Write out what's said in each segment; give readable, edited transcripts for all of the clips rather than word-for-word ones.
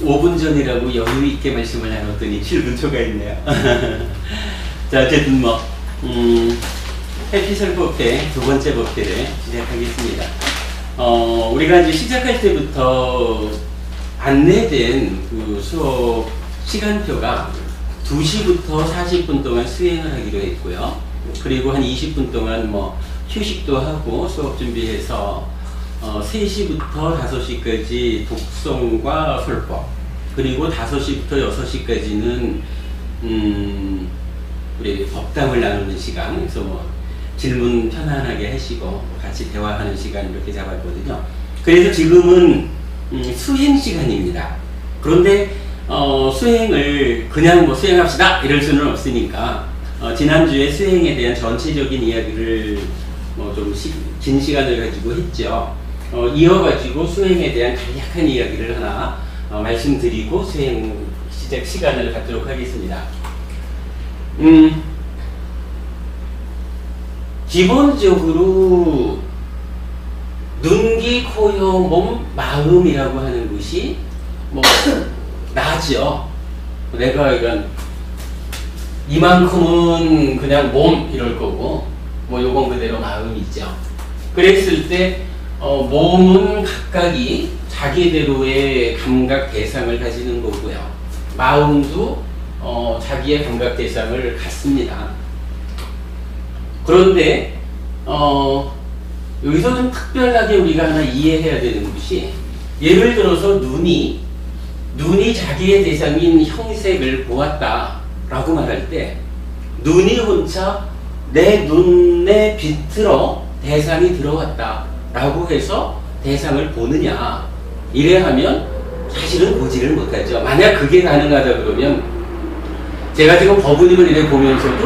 5분 전이라고 여유 있게 말씀을 나눴더니 7분 초과했네요. 자, 어쨌든 뭐 해피설법회 두 번째 법회를 시작하겠습니다. 우리가 이제 시작할 때부터 안내된 그 수업 시간표가 2시부터 40분 동안 수행을 하기로 했고요. 그리고 한 20분 동안 뭐 휴식도 하고 수업 준비해서 3시부터 5시까지 독송과 설법, 그리고 5시부터 6시까지는 우리 법담을 나누는 시간, 그래서 뭐 질문 편안하게 하시고 같이 대화하는 시간 이렇게 잡았거든요. 그래서 지금은 수행 시간입니다. 그런데 수행을 그냥 뭐 수행합시다 이럴 수는 없으니까 지난주에 수행에 대한 전체적인 이야기를 좀 긴 시간을 가지고 했죠. 이어가지고 수행에 대한 간략한 이야기를 하나 말씀드리고 수행 시작 시간을 갖도록 하겠습니다. 기본적으로 눈, 귀, 코, 혀, 몸, 마음이라고 하는 것이 뭐 나죠. 내가 이건 이만큼은 그냥 몸 이럴 거고 뭐 요건 그대로 마음이죠. 그랬을 때 몸은 각각이 자기대로의 감각 대상을 가지는 거고요. 마음도 자기의 감각 대상을 갖습니다. 그런데 여기서 좀 특별하게 우리가 하나 이해해야 되는 것이, 예를 들어서 눈이 자기의 대상인 형색을 보았다 라고 말할 때 눈이 혼자 내 눈에 비틀어 대상이 들어왔다 라고 해서 대상을 보느냐, 이래 하면 사실은 보지를 못하죠. 만약 그게 가능하다 그러면 제가 지금 법우님을 이래 보면서도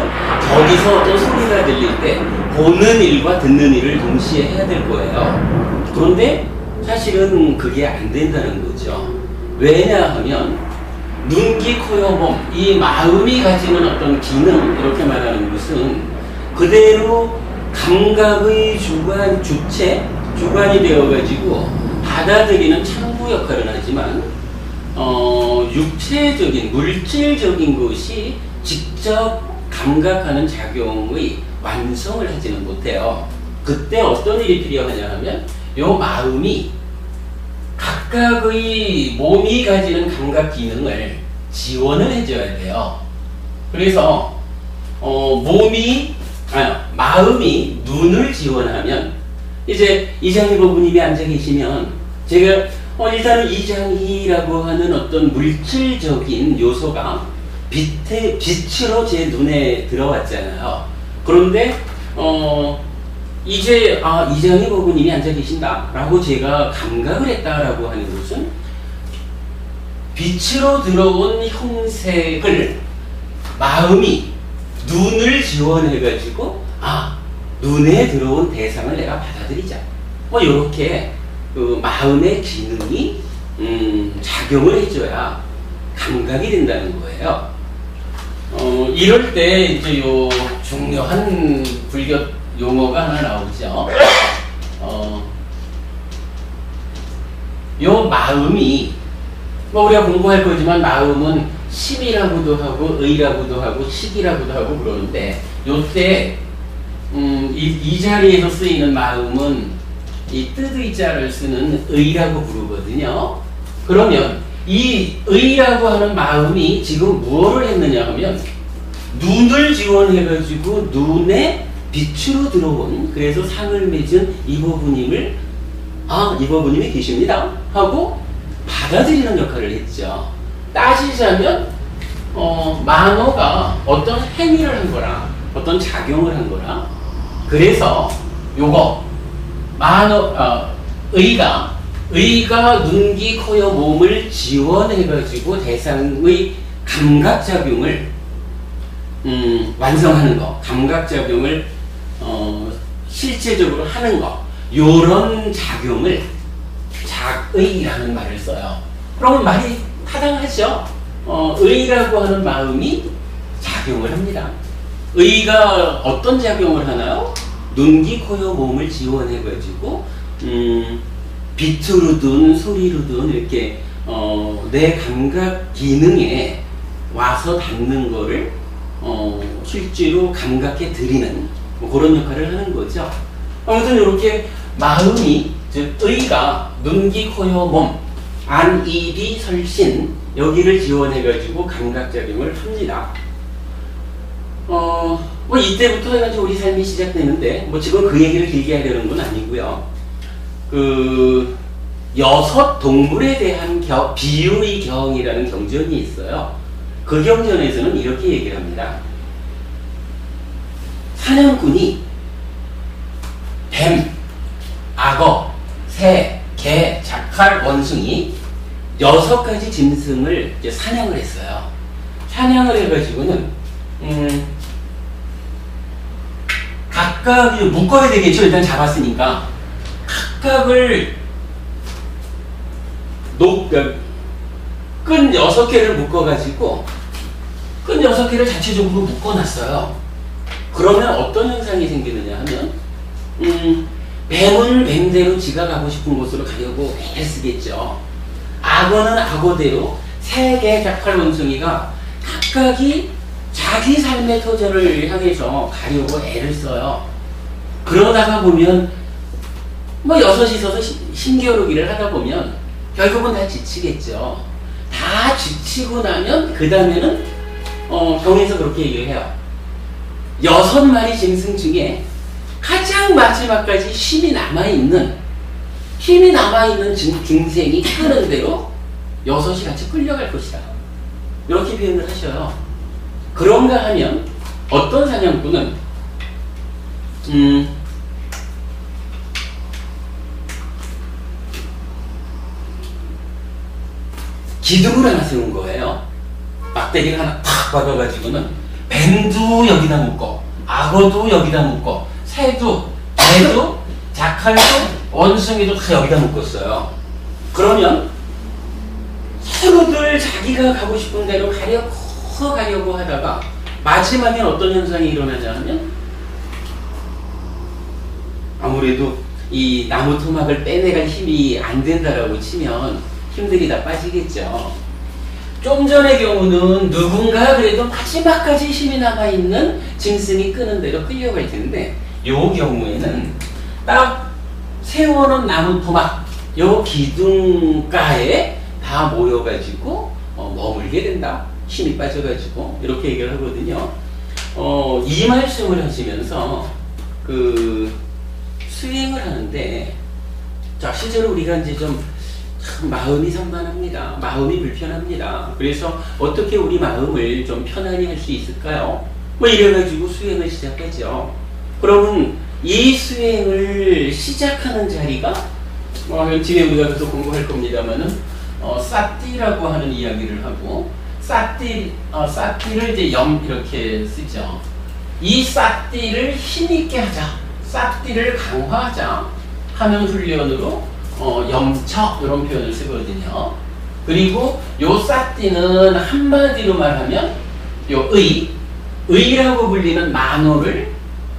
저기서 어떤 소리가 들릴 때 보는 일과 듣는 일을 동시에 해야 될 거예요. 그런데 사실은 그게 안 된다는 거죠. 왜냐하면 눈, 귀, 코, 혀, 몸, 이 마음이 가지는 어떤 기능, 이렇게 말하는 것은 그대로 감각의 주관이 되어가지고 받아들이는 창구 역할을 하지만 육체적인, 물질적인 것이 직접 감각하는 작용의 완성을 하지는 못해요. 그때 어떤 일이 필요하냐 하면 요 마음이 각각의 몸이 가지는 감각 기능을 지원을 해줘야 돼요. 그래서 마음이 눈을 지원하면, 이제 이장희 법우님이 앉아 계시면 제가 일단은 이장희라고 하는 어떤 물질적인 요소가 빛으로 제 눈에 들어왔잖아요. 그런데 이제 이장희 법우님이 앉아 계신다 라고 제가 감각을 했다라고 하는 것은 빛으로 들어온 형색을 마음이 눈을 지원해 가지고 눈에 들어온 대상을 내가 받아들이자, 뭐 요렇게 그 마음의 기능이 작용을 해줘야 감각이 된다는 거예요. 이럴 때 이제 요 중요한 불교 용어가 하나 나오죠. 요 마음이, 뭐 우리가 공부할 거지만 마음은 심이라고도 하고 의라고도 하고 식이라고도 하고 그러는데, 요때 이 자리에서 쓰이는 마음은 이 뜻의자를 쓰는 의라고 부르거든요. 그러면 이 의라고 하는 마음이 지금 무엇을 했느냐 하면 눈을 지원해가지고 눈에 빛으로 들어온, 그래서 상을 맺은 이법우님이 계십니다 하고 받아들이는 역할을 했죠. 따지자면 만호가 어떤 행위를 한 거라, 어떤 작용을 한 거라. 그래서 요거 의가 눈, 귀, 코, 혀, 몸을 지원해가지고 대상의 감각작용을 완성하는 거, 감각작용을 실제적으로 하는 거, 요런 작용을 작의라는 말을 써요. 그러면 말이 타당하죠? 의라고 하는 마음이 작용을 합니다. 의가 어떤 작용을 하나요? 눈, 귀, 코, 혀, 몸을 지원해가지고 빛으로든 소리로든 이렇게 내 감각 기능에 와서 닿는 거를 실제로 감각해 드리는 뭐 그런 역할을 하는 거죠. 아무튼 이렇게 마음이, 즉 의가 눈, 귀, 코, 혀, 몸, 안, 이, 비, 설신 여기를 지원해 가지고 감각작용을 합니다. 뭐 이때부터 해가지고 우리 삶이 시작되는데 뭐 지금 그 얘기를 길게 하려는 건 아니고요. 그 6 동물에 대한 비유의 경이라는 경전이 있어요. 그 경전에서는 이렇게 얘기를 합니다. 사냥꾼이 뱀, 악어, 새, 개, 자칼, 원숭이 6가지 짐승을 이제 사냥을 했어요. 사냥을 해가지고는 각각 묶어야 되겠죠. 일단 잡았으니까 각각을 끈 6개를 묶어가지고 끈 6개를 자체적으로 묶어놨어요. 그러면 어떤 현상이 생기느냐 하면 뱀은 뱀대로 지가 가고 싶은 곳으로 가려고 애를 쓰겠죠. 악어는 악어대로 새, 개, 자칼, 원숭이가 각각이 자기 삶의 터전을 향해서 가려고 애를 써요. 그러다가 보면 뭐 6이서서 힘겨루기를 하다 보면 결국은 다 지치겠죠. 다 지치고 나면 그 다음에는 경에서 그렇게 얘기를 해요. 6마리 짐승 중에 가장 마지막까지 힘이 남아있는 중생이 끄는 대로 6이 같이 끌려갈 것이다. 이렇게 표현을 하셔요. 그런가 하면 어떤 사냥꾼은 기둥을 하나 세운 거예요. 막대기를 하나 탁 박아가지고는 뱀도 여기다 묶어, 악어도 여기다 묶어, 새도, 개도, 자칼도, 원숭이도 다 여기다 묶었어요. 그러면 서로들 자기가 가고 싶은 대로 가려고 하다가 마지막에 어떤 현상이 일어나냐 하면 아무래도 이 나무 토막을 빼내갈 힘이 안 된다라고 치면 힘들이 다 빠지겠죠. 좀 전의 경우는 누군가 그래도 마지막까지 힘이 남아있는 짐승이 끄는 대로 끌려갈 텐데 요 경우에는 딱 세워놓은 나무 토막 요 기둥가에 다 모여가지고 머물게 된다. 힘이 빠져가지고 이렇게 얘기를 하거든요. 이 말씀을 하시면서 그 수행을 하는데 자 실제로 우리가 이제 좀 마음이 산만합니다. 마음이 불편합니다. 그래서 어떻게 우리 마음을 좀 편안히 할 수 있을까요? 뭐 이래가지고 수행을 시작하죠. 그러면 이 수행을 시작하는 자리가 뒤에 우리가 계속 공부할 겁니다만은 사띠라고 하는 이야기를 하고 사띠를 이제 이렇게 쓰죠. 이 사띠를 힘있게 하자, 사띠를 강화하자 하는 훈련으로 염처 이런 표현을 쓰거든요. 그리고 요 사띠는 한마디로 말하면 요 의라고 불리는 만호를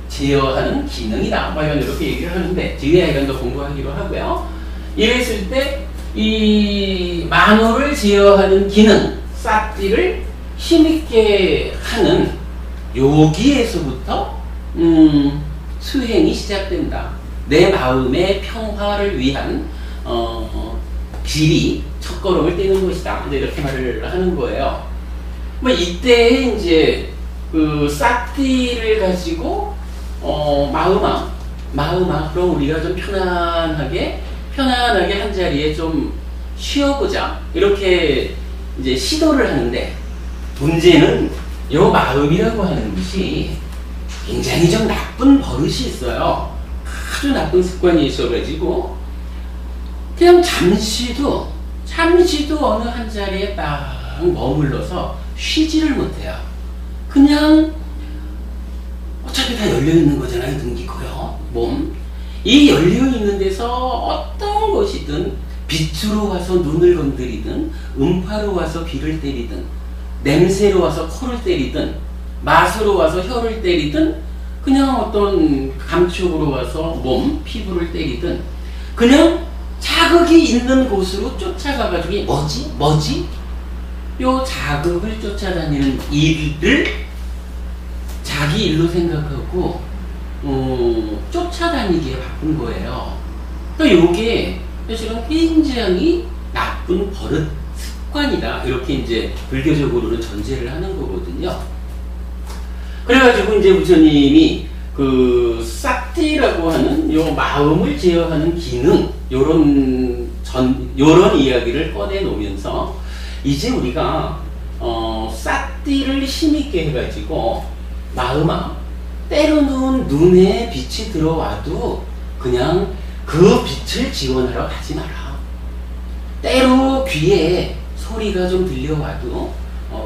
제어하는 기능이다. 뭐 이렇게 얘기를 하는데 뒤에 이런도 공부하기로 하고요. 이랬을 때 이 만호를 제어하는 기능 사띠를 힘있게 하는 여기에서부터 수행이 시작된다. 내 마음의 평화를 위한 길이 첫걸음을 떼는 것이다. 이렇게 말을 하는 거예요. 뭐 이때 이제 그 사띠를 가지고 마음아 그럼 우리가 좀 편안하게 한 자리에 좀 쉬어보자. 이렇게 이제 시도를 하는데 문제는 요 마음이라고 하는 것이 굉장히 좀 나쁜 버릇이 있어요. 아주 나쁜 습관이 있어가지고 그냥 잠시도 어느 한 자리에 딱 머물러서 쉬지를 못해요. 그냥 어차피 다 열려있는 거잖아요. 눈, 귀, 코요, 몸. 이 열려있는 데서 어떤 것이든 빛으로 와서 눈을 건드리든 음파로 와서 귀를 때리든 냄새로 와서 코를 때리든 맛으로 와서 혀를 때리든 그냥 어떤 감촉으로 와서 몸, 피부를 때리든 그냥 자극이 있는 곳으로 쫓아가가지고 뭐지? 요 자극을 쫓아다니는 일을 자기 일로 생각하고 쫓아다니기에 바쁜 거예요. 그러니까 요게 사실은 굉장히 나쁜 버릇 습관이다. 이렇게 이제 불교적으로는 전제를 하는 거거든요. 그래가지고 이제 부처님이 그 싹티라고 하는 요 마음을 제어하는 기능, 요런 이야기를 꺼내 놓으면서 이제 우리가 싹티를 힘있게 해가지고 마음아, 때로는 눈에 빛이 들어와도 그냥 그 빛을 지원하러 가지 마라. 때로 귀에 소리가 좀 들려와도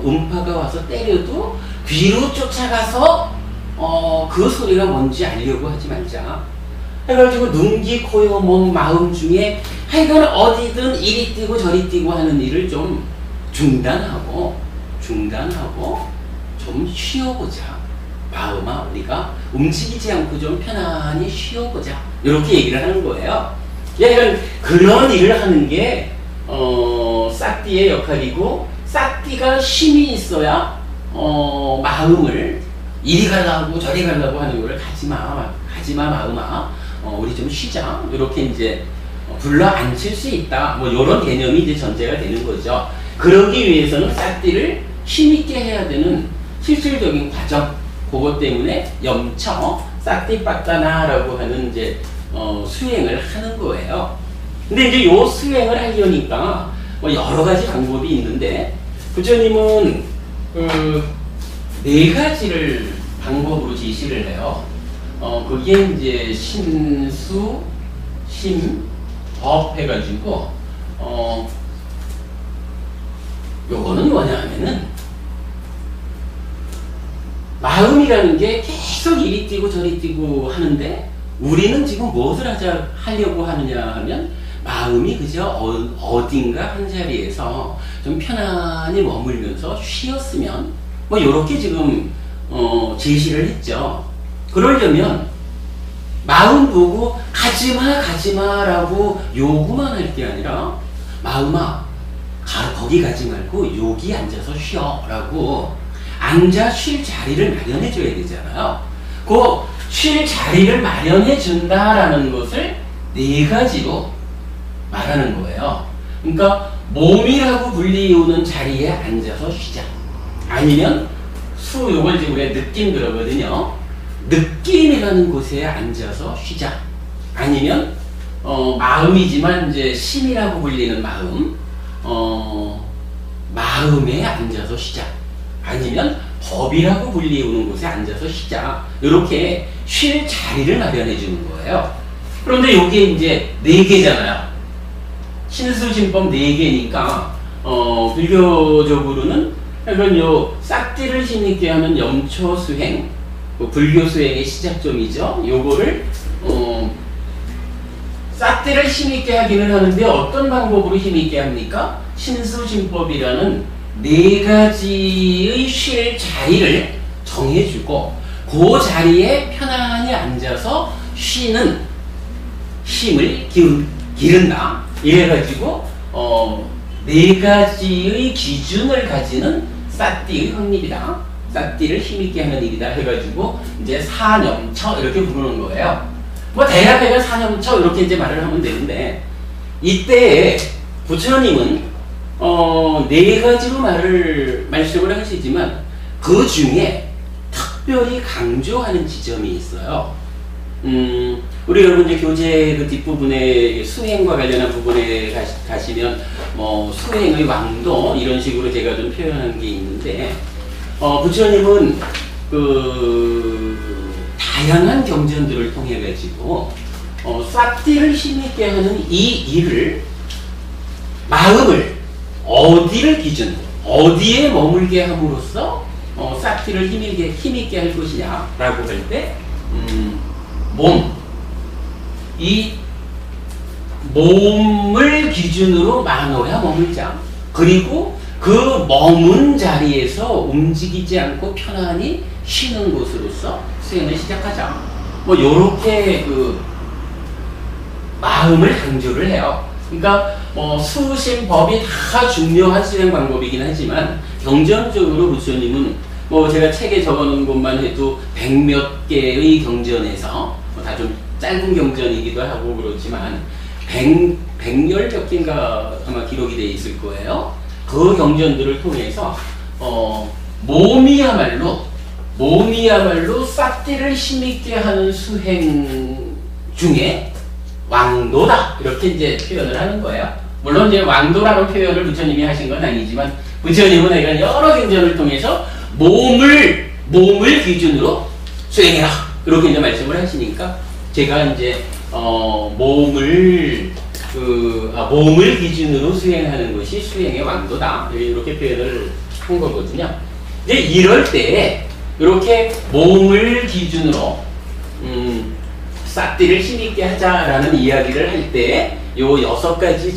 음파가 와서 때려도 귀로 쫓아가서 그 소리가 뭔지 알려고 하지 말자. 해가지고 눈, 귀, 코, 요, 몸, 마음 중에 하여간 어디든 이리 뛰고 저리 뛰고 하는 일을 좀 중단하고 좀 쉬어보자. 마음아, 우리가 움직이지 않고 좀 편안히 쉬어보자. 이렇게 얘기를 하는 거예요. 그러니까 그런 일을 하는 게 싹디의 역할이고, 싹디가 힘이 있어야 마음을 이리 가려고 저리 가려고 하는 걸 가지마 마음아, 우리 좀 쉬자. 이렇게 이제 불러 앉힐 수 있다. 뭐 이런 개념이 이제 전제가 되는 거죠. 그러기 위해서는 싹디를 힘있게 해야 되는 실질적인 과정, 그것 때문에 염처 싹디빠까나라고 하는 이제 수행을 하는 거예요. 근데 이제 요 수행을 하려니까 뭐 여러 가지 방법이 있는데, 부처님은 네 가지를 방법으로 제시를 해요. 그게 이제 신수, 심, 법 해가지고 요거는 뭐냐면은 마음이라는 게 계속 이리 뛰고 저리 뛰고 하는데, 우리는 지금 무엇을 하려고 하느냐 하면 마음이 그저 어딘가 한 자리에서 좀 편안히 머물면서 쉬었으면, 뭐 요렇게 지금 제시를 했죠. 그러려면 마음 보고 가지마라고 요구만 할 게 아니라, 마음아 거기 가지 말고 여기 앉아서 쉬어 라고 앉아 쉴 자리를 마련해 줘야 되잖아요. 그 쉴 자리를 마련해 준다라는 것을 네 가지로 말하는 거예요. 그러니까 몸이라고 불리우는 자리에 앉아서 쉬자. 아니면 요걸 지금 우리가 느낌 그러거든요. 느낌이라는 곳에 앉아서 쉬자. 아니면 마음이지만 이제 심이라고 불리는 마음, 마음에 앉아서 쉬자. 아니면 법이라고 불리우는 곳에 앉아서 쉬자. 이렇게 쉴 자리를 마련해 주는 거예요. 그런데 이게 이제 네 개잖아요. 신수심법 네 개니까 불교적으로는 이건 요 싹디를 힘있게 하는 염초 수행, 불교 수행의 시작점이죠. 요거를 싹디를 힘있게 하기는 하는데 어떤 방법으로 힘있게 합니까? 신수심법이라는 네 가지의 쉴 자리를 정해주고 그 자리에 편안히 앉아서 쉬는 힘을 기른다. 이래가지고 네 가지의 기준을 가지는 싹디의 확립이다. 싹디를 힘있게 하는 일이다 해가지고 이제 사념처 이렇게 부르는 거예요. 뭐 대략 사념처 이렇게 이제 말을 하면 되는데, 이때 부처님은 네 가지로 말씀을 하시지만 그 중에 특별히 강조하는 지점이 있어요. 우리 여러분 이제 교재 그 뒷부분에 수행과 관련한 부분에 가시면 뭐 수행의 왕도 이런 식으로 제가 좀 표현한 게 있는데, 부처님은 그 다양한 경전들을 통해 가지고 싹디를 힘있게 하는 이 일을, 마음을 어디를 기준, 어디에 머물게 함으로써 싹디를 힘있게 할 것이냐라고 할 때, 이 몸을 기준으로 만호야 머물자. 그리고 그 머문 자리에서 움직이지 않고 편안히 쉬는 곳으로서 수행을 시작하자. 뭐 요렇게 그 마음을 강조를 해요. 그러니까 수심 법이 다 중요한 수행 방법이긴 하지만 경전적으로 부처님은 제가 책에 적어놓은 것만 해도 100몇 개의 경전에서 다 좀 짧은 경전이기도 하고 그렇지만 100몇 개인가 아마 기록이 돼 있을 거예요. 그 경전들을 통해서 몸이야말로 싹디를 힘있게 하는 수행 중에 왕도다 이렇게 이제 표현을 하는 거예요. 물론 이제 왕도라는 표현을 부처님이 하신 건 아니지만 부처님은 이런 여러 경전을 통해서 몸을 기준으로 수행해라 이렇게 이제 말씀을 하시니까 제가 이제 몸을 기준으로 수행하는 것이 수행의 왕도다 이렇게 표현을 한 거거든요. 이제 이럴 때 이렇게 몸을 기준으로 싹디를 힘있게 하자라는 이야기를 할 때 요 6가지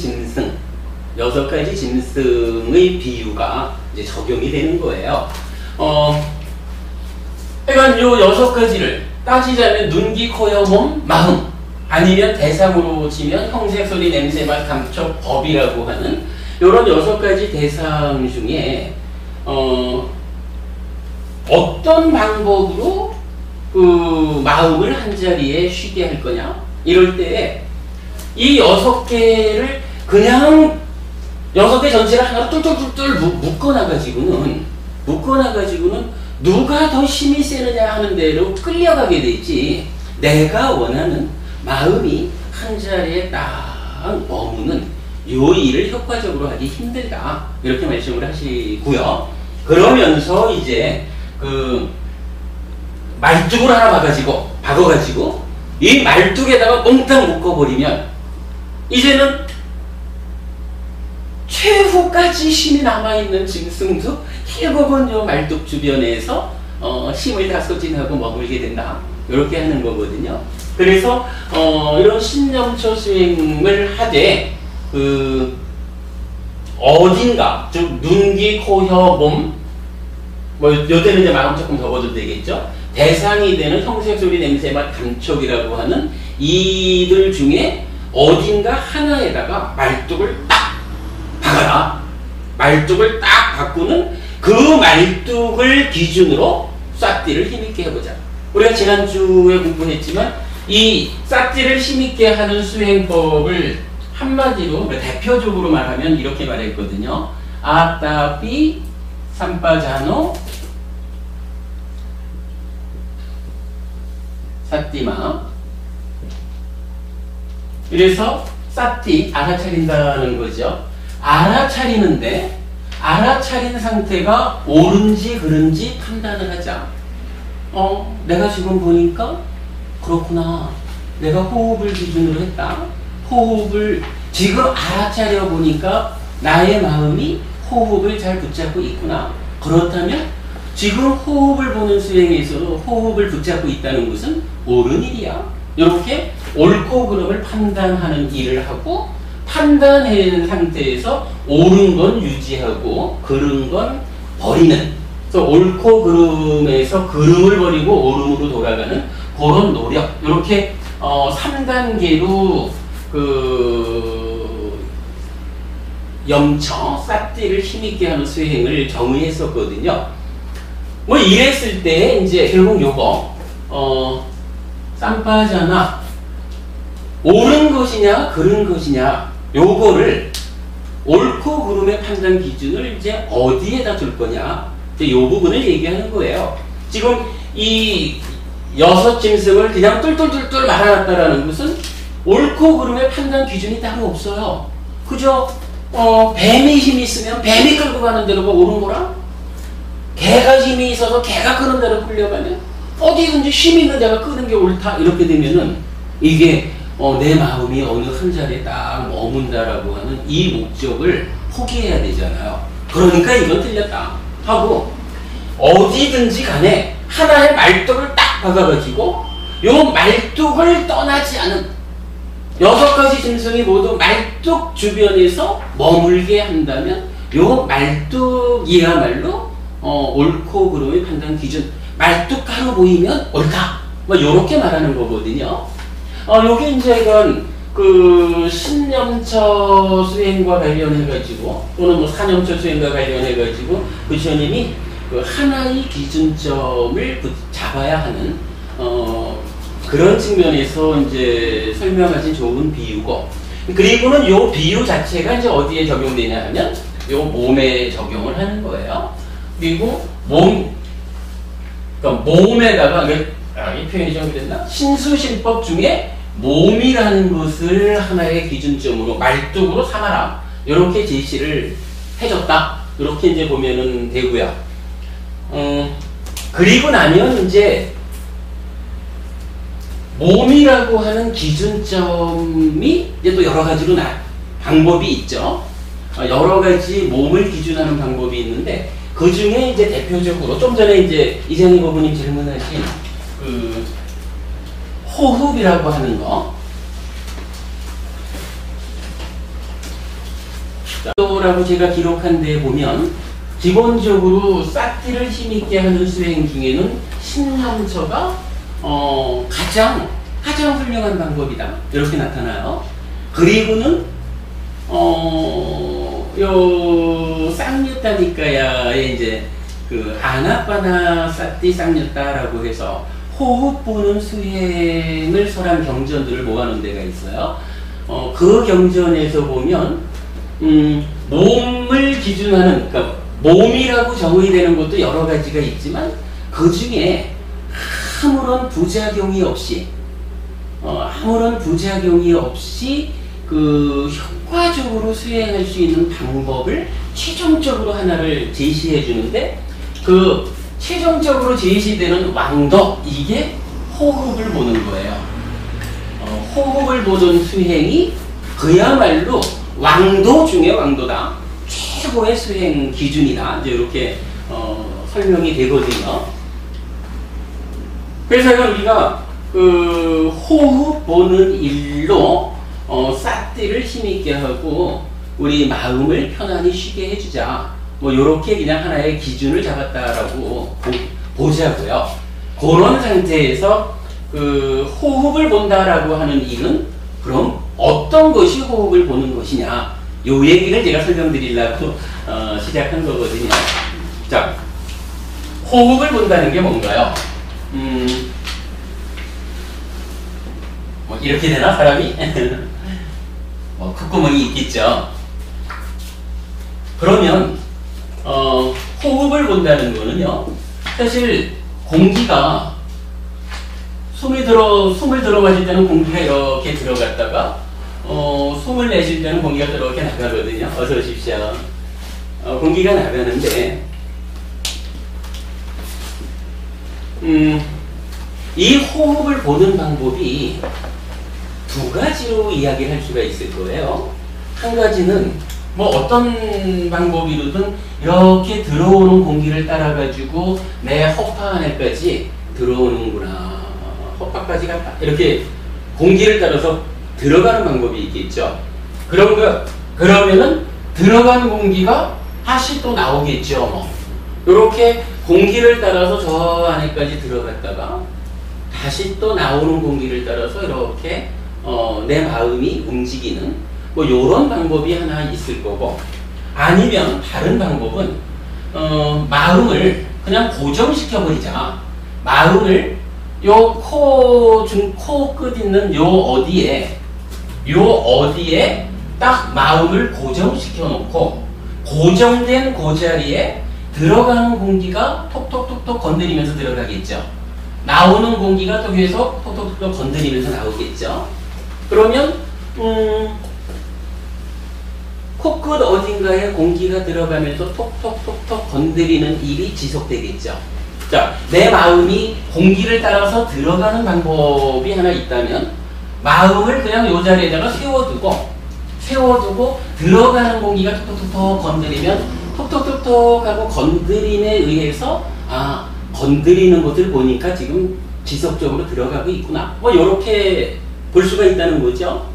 짐승의 비유가 이제 적용이 되는 거예요. 그러니까 요 6가지를 따지자면 눈, 귀, 코, 혀, 몸, 마음 아니면 대상으로 치면 형색, 소리, 냄새, 맛, 감촉, 법이라고 하는 요런 6가지 대상 중에 어떤 방법으로 그 마음을 한 자리에 쉬게 할 거냐? 이럴 때 이 6개를 그냥 6개 전체를 하나로 뚫뚫뚫뚫 묶어놔가지고는 누가 더 힘이 세느냐 하는 대로 끌려가게 되지 내가 원하는 마음이 한 자리에 딱 머무는 요 일을 효과적으로 하기 힘들다 이렇게 말씀을 하시고요. 그러면서 이제 그 말뚝을 하나 박아가지고 이 말뚝에다가 몽땅 묶어버리면 이제는 최후까지 힘이 남아있는 짐승도 7번 요 말뚝 주변에서 힘을 다 소진하고 머물게 된다 이렇게 하는 거거든요. 그래서 이런 신념처 수행을 하되 그 어딘가 즉 눈, 귀, 코, 혀, 몸 요때는 이제 마음 조금 적어도 되겠죠. 대상이 되는 형색, 소리, 냄새, 맛, 감촉이라고 하는 이들 중에 어딘가 하나에다가 말뚝을 딱 박아라. 말뚝을 딱 바꾸는 그 말뚝을 기준으로 싹디를 힘있게 해보자. 우리가 지난주에 공부했지만 이 싹디를 힘있게 하는 수행법을 한마디로 대표적으로 말하면 이렇게 말했거든요. 아따삐 삼빠자노 싹디마. 그래서 싹디 알아차린다는 거죠. 알아차리는데 알아차린 상태가 옳은지 그른지 판단을 하자. 내가 지금 보니까 그렇구나. 내가 호흡을 기준으로 했다. 호흡을 지금 알아차려 보니까 나의 마음이 호흡을 잘 붙잡고 있구나. 그렇다면 지금 호흡을 보는 수행에서도 호흡을 붙잡고 있다는 것은 옳은 일이야. 이렇게 옳고 그름을 판단하는 일을 하고 판단한 상태에서 옳은 건 유지하고 그른 건 버리는, 그래서 옳고 그름에서 그름을 버리고 옳음으로 돌아가는 그런 노력, 이렇게 3단계로 그 염처, 싹디를 힘있게 하는 수행을 정의했었거든요. 뭐 이랬을 때 이제 결국 요거 쌈빠자나 옳은 것이냐 그른 것이냐 요거를 옳고 그름의 판단 기준을 이제 어디에다 둘 거냐, 이제 요 부분을 얘기하는 거예요. 지금 이 6짐승을 그냥 뚫뚫뚫뚫 말아놨다라는 것은 옳고 그름의 판단 기준이 따로 없어요. 그저 뱀이 힘이 있으면 뱀이 끌고 가는 대로가 옳은 거라, 개가 힘이 있어서 개가 끄는 대로 끌려가면 어디든지 힘 있는 자가 끄는 게 옳다, 이렇게 되면은 이게 내 마음이 어느 한 자리에 딱 머문다라고 하는 이 목적을 포기해야 되잖아요. 그러니까 이건 틀렸다 하고, 어디든지 간에 하나의 말뚝을 딱 박아가지고 요 말뚝을 떠나지 않은 6가지 짐승이 모두 말뚝 주변에서 머물게 한다면 요 말뚝이야말로 옳고 그름의 판단 기준, 말뚝가로 보이면 옳다, 뭐 요렇게 말하는 거거든요. 요게 이제 이건 그 신념처 수행과 관련해가지고 또는 뭐 사념처 수행과 관련해가지고 부처님이 그 하나의 기준점을 잡아야 하는 그런 측면에서 이제 설명하신 좋은 비유고, 그리고는 요 비유 자체가 이제 어디에 적용되냐 하면 요 몸에 적용을 하는 거예요. 그리고 그러니까 몸에다가 이 표현이 좀 됐나? 신수신법 중에 몸이라는 것을 하나의 기준점으로 말뚝으로 삼아라, 이렇게 제시를 해줬다, 이렇게 이제 보면은 되고요. 그리고 나면 이제 몸이라고 하는 기준점이 이제 또 여러 가지로 방법이 있죠. 여러 가지 몸을 기준하는 방법이 있는데, 그 중에 이제 대표적으로 좀 전에 이제 이장희 고모님 질문하신 그 호흡이라고 하는 거, 라고 제가 기록한 데 보면 기본적으로 사티를 힘있게 하는 수행 중에는 신념처가 가장 훌륭한 방법이다, 이렇게 나타나요. 그리고는 요 쌍유타니까야의 이제 그 아나파나 사티 쌍유타라고 해서 호흡 보는 수행을 설한 경전들을 모아놓은 데가 있어요. 그 경전에서 보면 몸을 기준하는, 그러니까 몸이라고 정의 되는 것도 여러 가지가 있지만 그 중에 아무런 부작용이 없이 그 효과적으로 수행할 수 있는 방법을 최종적으로 하나를 제시해 주는데, 그 최종적으로 제시되는 왕도, 이게 호흡을 보는 거예요. 호흡을 보는 수행이 그야말로 왕도 중에 왕도다, 최고의 수행 기준이다, 이제 이렇게 설명이 되거든요. 그래서 우리가 그 호흡 보는 일로 사티를 힘있게 하고 우리 마음을 편안히 쉬게 해주자, 뭐 요렇게 그냥 하나의 기준을 잡았다라고 보자고요. 그런 상태에서 그 호흡을 본다라고 하는 일은 그럼 어떤 것이 호흡을 보는 것이냐, 요 얘기를 제가 설명드리려고 시작한 거거든요. 자, 호흡을 본다는 게 뭔가요? 뭐 이렇게 되나 사람이? 콧구멍이 있겠죠. 그러면 호흡을 본다는 거는요, 사실 공기가 숨을 들어 마실 때는 공기가 이렇게 들어갔다가 숨을 내쉴 때는 공기가 이렇게 나가거든요. 어서 오십시오. 공기가 나가는데 이 호흡을 보는 방법이 두 가지로 이야기를 할 수가 있을 거예요. 한 가지는 뭐 어떤 방법이로든 이렇게 들어오는 공기를 따라 가지고 내 허파 안에까지 들어오는구나, 허파까지 갔다, 이렇게 공기를 따라서 들어가는 방법이 있겠죠. 그러면은 들어간 공기가 다시 또 나오겠죠. 뭐 이렇게 공기를 따라서 저 안에까지 들어갔다가 다시 또 나오는 공기를 따라서 이렇게 내 마음이 움직이는 뭐 요런 방법이 하나 있을 거고, 아니면 다른 방법은 마음을 그냥 고정시켜 버리자. 마음을 요 코 끝 있는 요 어디에 딱 마음을 고정시켜 놓고, 고정된 그 자리에 들어가는 공기가 톡톡톡톡 건드리면서 들어가겠죠. 나오는 공기가 또 계속 톡톡톡톡 건드리면서 나오겠죠. 그러면 코끝 어딘가에 공기가 들어가면서 톡톡톡톡 건드리는 일이 지속되겠죠. 자, 내 마음이 공기를 따라서 들어가는 방법이 하나 있다면 마음을 그냥 이 자리에다가 세워두고 들어가는 공기가 톡톡톡톡 건드리면 톡톡톡톡 하고 건드림에 의해서 건드리는 것을 보니까 지금 지속적으로 들어가고 있구나, 뭐 이렇게 볼 수가 있다는 거죠.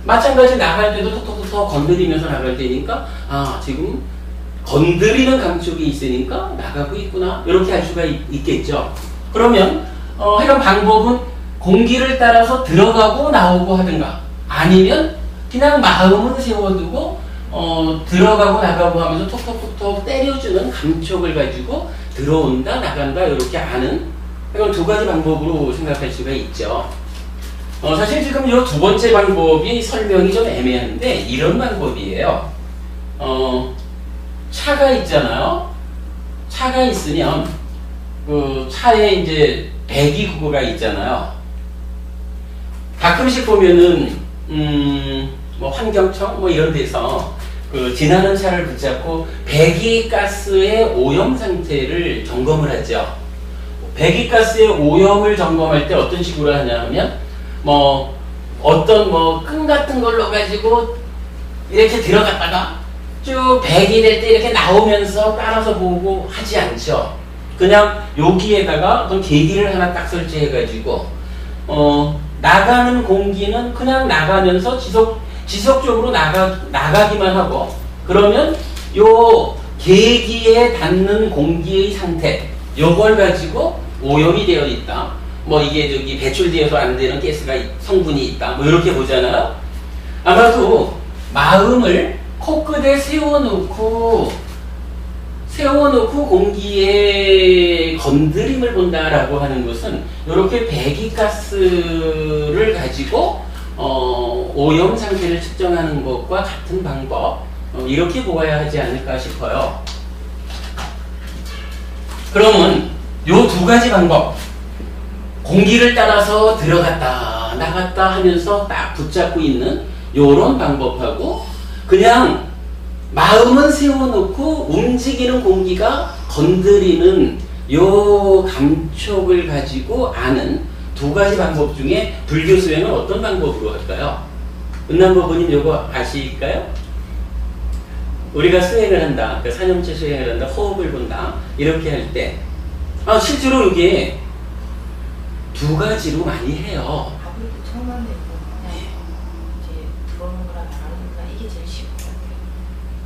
마찬가지 나갈 때도 톡톡톡톡 건드리면서 나갈 때니까 지금 건드리는 감촉이 있으니까 나가고 있구나, 이렇게 할 수가 있겠죠. 그러면 이런 방법은 공기를 따라서 들어가고 나오고 하든가, 아니면 그냥 마음은 세워두고 들어가고 나가고 하면서 톡톡톡톡 때려주는 감촉을 가지고 들어온다 나간다 이렇게 아는 이건 두 가지 방법으로 생각할 수가 있죠. 사실 지금 이 두 번째 방법이 설명이 좀 애매한데 이런 방법이에요. 차가 있잖아요. 차가 있으면 그 차에 이제 배기구가 있잖아요. 가끔씩 보면은 뭐 환경청 뭐 이런 데서 그 지나는 차를 붙잡고 배기가스의 오염 상태를 점검을 하죠. 배기가스의 오염을 점검할 때 어떤 식으로 하냐 하면 뭐 어떤 뭐 끈 같은 걸로 가지고 이렇게 들어갔다가 쭉 배기 될 때 이렇게 나오면서 따라서 보고 하지 않죠. 그냥 여기에다가 어떤 계기를 하나 딱 설치해 가지고 나가는 공기는 그냥 나가면서 지속적으로 나가기만 하고 그러면 요 계기에 닿는 공기의 상태 요걸 가지고 오염이 되어 있다. 뭐 이게 저기 배출되어서 안 되는 가스가 성분이 있다. 뭐 이렇게 보잖아요. 아마도 마음을 코끝에 세워놓고 공기의 건드림을 본다라고 하는 것은 이렇게 배기가스를 가지고 오염 상태를 측정하는 것과 같은 방법 이렇게 보아야 하지 않을까 싶어요. 그러면 요 두 가지 방법 공기를 따라서 들어갔다 나갔다 하면서 딱 붙잡고 있는 요런 방법하고 그냥 마음은 세워놓고 움직이는 공기가 건드리는 요 감촉을 가지고 아는 두 가지 방법 중에 불교 수행은 어떤 방법으로 할까요? 은남법원님 요거 아실까요? 우리가 수행을 한다, 그 사념체 수행을 한다, 호흡을 본다 이렇게 할 때 실제로 이게 두 가지로 많이 해요. 아무래도 처음에 이제 들어오는 거랑 나가는 거랑 이게 제일 쉬운 것 같아요.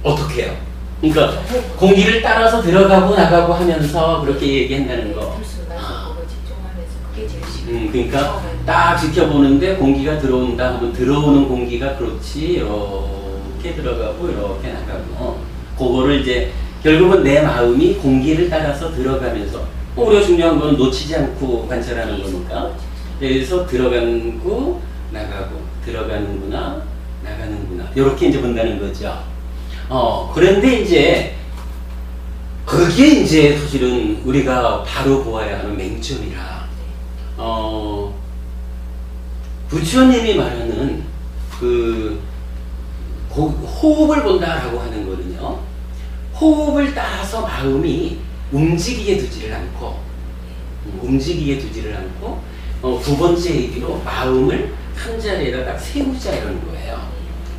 어떻게 해요? 그러니까 공기를 따라서 들어가고 나가고 하면서 그렇게 얘기한다는 거. 그거 집중하면서 그게 제일 쉬운 그러니까 딱 지켜보는데 공기가 들어온다 하면 들어오는 공기가 그렇지 이렇게 들어가고 이렇게 나가고 그거를 이제 결국은 내 마음이 공기를 따라서 들어가면서 우리가 중요한 건 놓치지 않고 관찰하는 거니까 그래서 들어가고 나가고 들어가는구나 나가는구나 이렇게 이제 본다는 거죠. 그런데 이제 그게 이제 사실은 우리가 바로 보아야 하는 맹점이라 부처님이 말하는 그 호흡을 본다라고 하는 거는요. 호흡을 따라서 마음이 움직이게 두지를 않고 두 번째 얘기로 마음을 한 자리에다 딱 세우자 이런 거예요.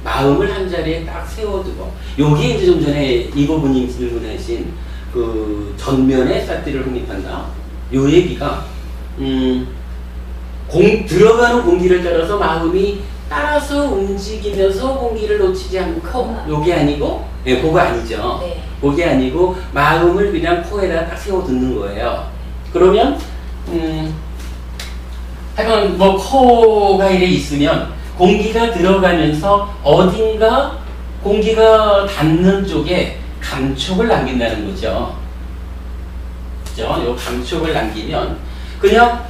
마음을 한 자리에 딱 세워두고 요게 이제 좀 전에 이고부님 질문하신 그 전면에 삿띠를 확립한다. 요 얘기가 들어가는 공기를 따라서 마음이 따라서 움직이면서 공기를 놓치지 않고 요게 아니고 그거 아니죠. 네. 그게 아니고 마음을 그냥 코에다 딱 세워두는 거예요. 그러면 하여간 뭐 코가 이래 있으면 공기가 들어가면서 어딘가 공기가 닿는 쪽에 감촉을 남긴다는 거죠. 그죠? 요 감촉을 남기면 그냥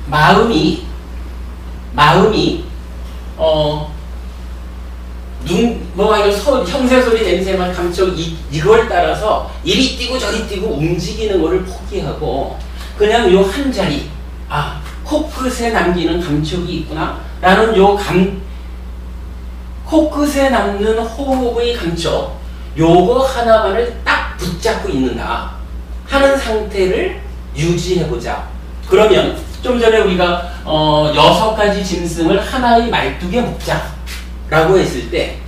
마음이 형새소리 냄새만 감촉 이걸 따라서 이리 뛰고 저리 뛰고 움직이는 거를 포기하고 그냥 요 한 자리 코끝에 남기는 감촉이 있구나 라는 코끝에 남는 호흡의 감촉 요거 하나만을 딱 붙잡고 있는다 하는 상태를 유지해보자. 그러면 좀 전에 우리가 6가지 짐승을 하나의 말뚝에 묶자 라고 했을 때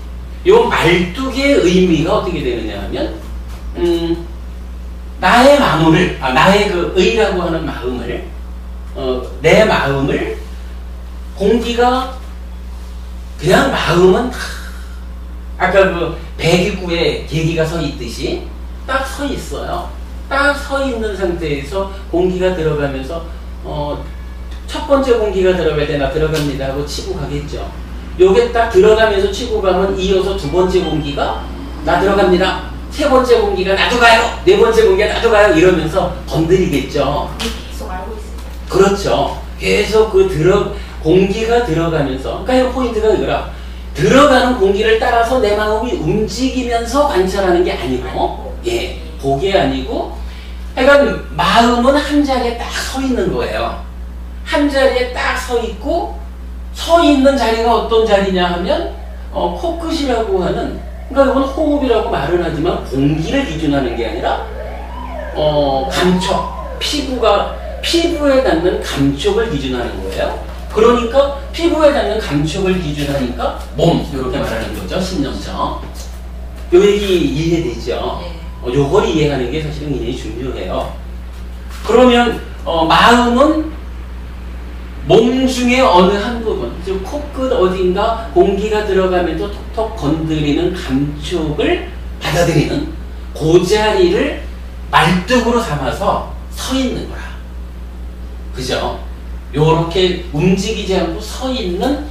요 말뚝의 의미가 어떻게 되느냐 하면 나의 마음을 나의 그 의라고 하는 마음을 내 마음을 공기가 그냥 마음은 아까 그 배기구에 계기가 서 있듯이 딱 서 있어요. 딱 서 있는 상태에서 공기가 들어가면서 첫 번째 공기가 들어갈 때 나 들어갑니다 하고 치고 가겠죠. 요게 딱 들어가면서 치고 가면 이어서 두 번째 공기가 나 들어갑니다. 세 번째 공기가 나도 가요. 네 번째 공기가 나도 가요. 이러면서 건드리겠죠. 계속 알고 있어요. 그렇죠. 계속 공기가 들어가면서, 그러니까 이 포인트가 이거라. 들어가는 공기를 따라서 내 마음이 움직이면서 관찰하는 게 아니고, 예, 그게 아니고, 그러니까 마음은 한 자리에 딱 서 있는 거예요. 한 자리에 딱 서 있고, 서 있는 자리가 어떤 자리냐 하면, 코끝이라고 하는, 그러니까 이건 호흡이라고 말은 하지만 공기를 기준하는 게 아니라, 감촉, 피부에 닿는 감촉을 기준하는 거예요. 그러니까 피부에 닿는 감촉을 기준하니까 몸 이렇게 말하는 거죠. 신념처. 요 얘기 이해되죠? 요걸 이해하는 게 사실은 굉장히 중요해요. 그러면 마음은 몸 중에 어느 한 부분, 즉 코끝 어딘가 공기가 들어가면서 톡톡 건드리는 감촉을 받아들이는 그 자리를 말뚝으로 삼아서 서 있는 거라. 그죠? 요렇게 움직이지 않고 서 있는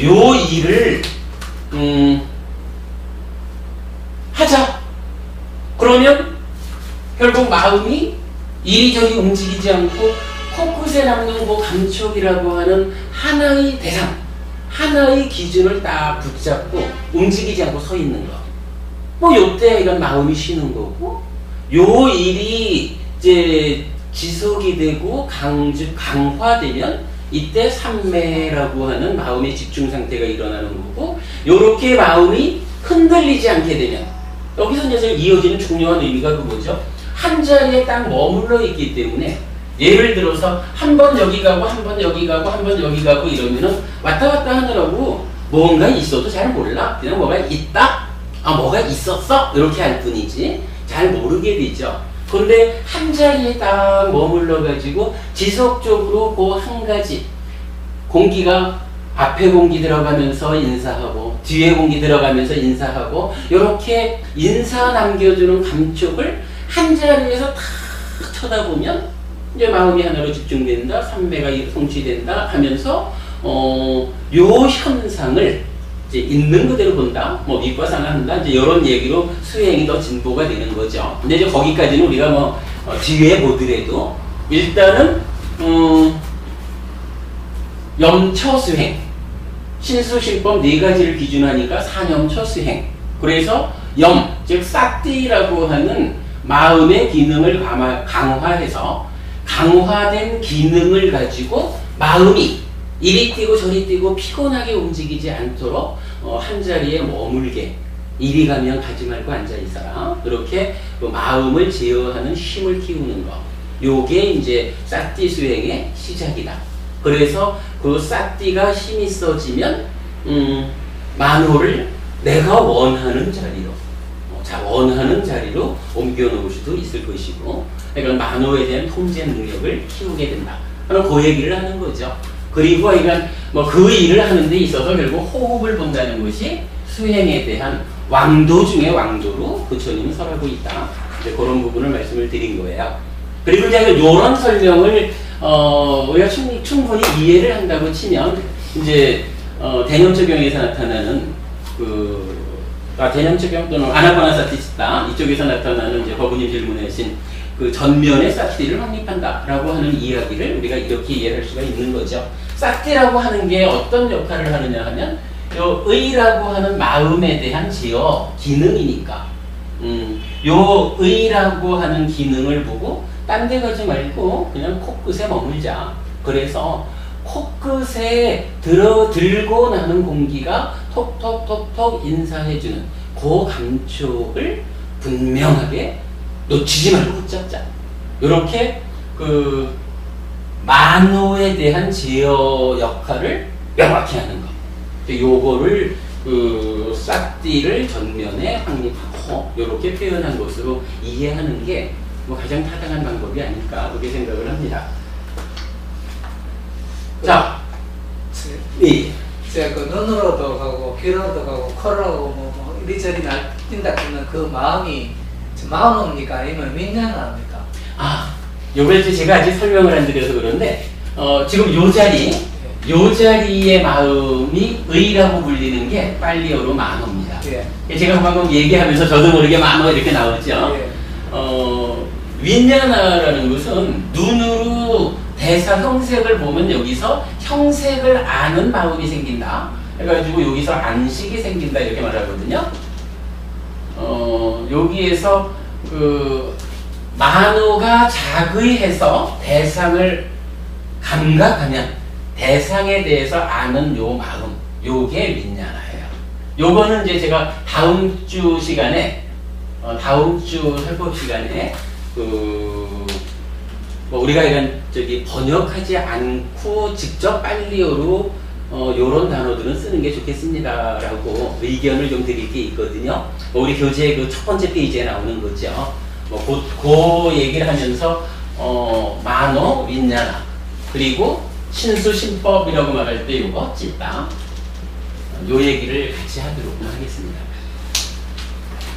요 일을 하자. 그러면 결국 마음이 이리저리 움직이지 않고 코끝에 남는 그 감촉이라고 하는 하나의 대상, 하나의 기준을 딱 붙잡고 움직이지 않고 서 있는 거. 뭐 요때 이건 마음이 쉬는 거고, 요 일이 이제 지속이 되고 강화되면 이때 삼매라고 하는 마음의 집중 상태가 일어나는 거고, 요렇게 마음이 흔들리지 않게 되면 여기서 이제 이어지는 중요한 의미가 그거죠. 한 자리에 딱 머물러 있기 때문에 예를 들어서 한 번 여기 가고 한 번 여기 가고 한 번 여기 가고 이러면은 왔다 갔다 하느라고 뭔가 있어도 잘 몰라. 그냥 뭐가 있다? 뭐가 있었어? 이렇게 할 뿐이지 잘 모르게 되죠. 그런데 한 자리에 딱 머물러 가지고 지속적으로 그 한 가지 공기가 앞에 공기 들어가면서 인사하고 뒤에 공기 들어가면서 인사하고 이렇게 인사 남겨주는 감촉을 한 자리에서 탁 쳐다보면 이제 마음이 하나로 집중된다, 삼매가 성취된다 하면서 요 현상을 이제 있는 그대로 본다, 뭐 밑과상한다, 이제 이런 얘기로 수행이 더 진보가 되는 거죠. 근데 이제 거기까지는 우리가 뭐 뒤에 보더라도 일단은 염처 수행, 신수신법 네 가지를 기준하니까 사념처 수행. 그래서 염, 즉 사띠라고 하는 마음의 기능을 강화해서 강화된 기능을 가지고 마음이 이리 뛰고 저리 뛰고 피곤하게 움직이지 않도록 한 자리에 머물게, 이리 가면 가지 말고 앉아 있어라. 그렇게 마음을 제어하는 힘을 키우는 거. 요게 이제 사띠 수행의 시작이다. 그래서 그 사띠가 힘이 써지면 만호를 내가 원하는 자리로, 원하는 자리로 옮겨 놓을 수도 있을 것이고, 그러니까 만호에 대한 통제 능력을 키우게 된다. 그럼 그 얘기를 하는 거죠. 그리고 그러니까 그 일을 하는 데 있어서 결국 호흡을 본다는 것이 수행에 대한 왕도 중에 왕도로 부처님은 설하고 있다. 이제 그런 부분을 말씀을 드린 거예요. 그리고 이제 이런 설명을 우리가 충분히 이해를 한다고 치면 이제 대념처경에서 나타나는 대념처경 또는 아나파나사티시타 이쪽에서 나타나는 이제 법부님 질문하신 그 전면의 사티를 확립한다라고 하는 이야기를 우리가 이렇게 이해할 수가 있는 거죠. 사티라고 하는 게 어떤 역할을 하느냐 하면 요 의라고 하는 마음에 대한 제어 기능이니까 요 의라고 하는 기능을 보고 딴 데 가지 말고 그냥 코끝에 머물자. 그래서 코끝에 들고 나는 공기가 톡톡톡톡 인사해주는 그 감촉을 분명하게 놓치지 말고 붙잡자. 이렇게 그 만호에 대한 제어 역할을 명확히 하는 거. 요거를 그 싹띠를 전면에 확립하고 이렇게 표현한 것으로 이해하는 게 뭐 가장 타당한 방법이 아닐까 그렇게 생각을 합니다. 자, 예. 제가 그 눈으로도 가고 귀로도 가고 코로도 뭐 이리저리 날뛴다 그러면 그 마음이 마음입니까 아니면 민량합니까? 요걸 제가 아직 설명을 안 드려서 그런데 지금 요 자리의 마음이 의라고 불리는 게 빨리어로 만호입니다. 예. 제가 방금 얘기하면서 저도 모르게 만호 이렇게 나오죠. 예. 윈냐나라는 것은 눈으로 대사 형색을 보면 여기서 형색을 아는 마음이 생긴다. 해가지고 여기서 안식이 생긴다 이렇게 말하거든요. 여기에서 그 만호가 자의해서 대상을 감각하면 대상에 대해서 아는 요 마음, 요게 윈냐나예요. 요거는 이제 제가 다음 주 시간에 다음 주 설법 시간에 뭐 우리가 이런 번역하지 않고 직접 빨리어로 요런 단어들은 쓰는 게 좋겠습니다라고 의견을 좀 드릴 게 있거든요. 우리 교재 그 첫 번째 페이지에 나오는 거죠. 그 얘기를 하면서 만호, 윈냐나 그리고 신수 신법이라고 말할 때 요거 찐다. 요 얘기를 같이 하도록 하겠습니다.